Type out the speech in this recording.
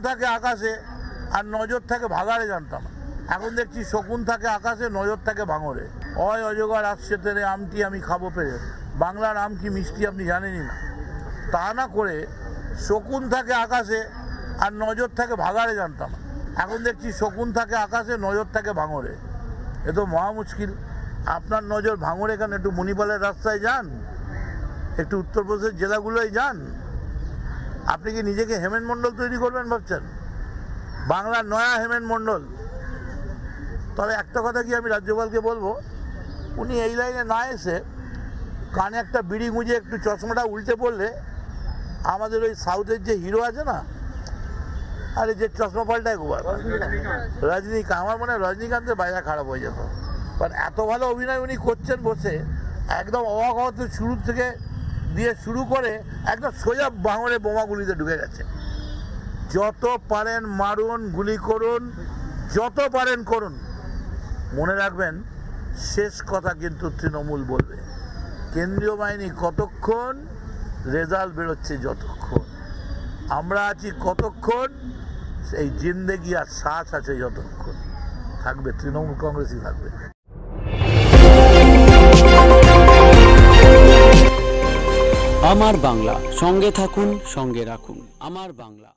থাকে আকাশে আর নজর থাকে ভাগাড়ে জানতাম, এখন দেখছি শকুন থাকে আকাশে, নজর থাকে ভাঙরে। অয় অজগর আসছে তেরে আমটি আমি খাবো পেরে। বাংলার আম কি মিষ্টি আপনি জানেনই না। তা না করে শকুন থাকে আকাশে আর নজর থাকে ভাগাড়ে জানতাম, এখন দেখছি শকুন থাকে আকাশে, নজর থাকে ভাঙরে। এ তো মহা মুশকিল। আপনার নজর ভাঙরে কেন? একটু মণিপালের রাস্তায় যান, একটু উত্তরপ্রদেশের জেলাগুলোয় যান। আপনি কি নিজেকে হেমেন মণ্ডল তৈরি করবেন ভাবছেন? বাংলার নয়া হেমেন মণ্ডল। তবে একটা কথা কি আমি রাজ্যপালকে বলবো, উনি এই লাইনে না এসে কানে একটা বিড়ি গুঁজে একটু চশমাটা উল্টে পড়লে আমাদের ওই সাউথের যে হিরো আছে না, আরে যে চশমা পাল্টায় গোবার, রজনীকান্ত, আমার মনে হয় রজনীকান্তের বাইরে খারাপ হয়ে যেত। কারণ এত ভালো অভিনয় উনি করছেন বসে, একদম অবাক হতে শুরু থেকে দিয়ে শুরু করে একদম সোজা ভাঙড়ে বোমাগুলিতে ঢুকে গেছে। যত পারেন মারুন, গুলি করুন, যত পারেন করুন, মনে রাখবেন শেষ কথা কিন্তু তৃণমূল বলবে। কেন্দ্রীয় বাহিনী কতক্ষণ, রেজাল্ট বেরোচ্ছে যতক্ষণ, আমরা আছি কতক্ষণ, এই জিন্দেগি আর শ্বাস আছে যতক্ষণ, থাকবে তৃণমূল কংগ্রেসই থাকবে। আমার বাংলা, সঙ্গে থাকুন, সঙ্গে রাখুন। আমার বাংলা।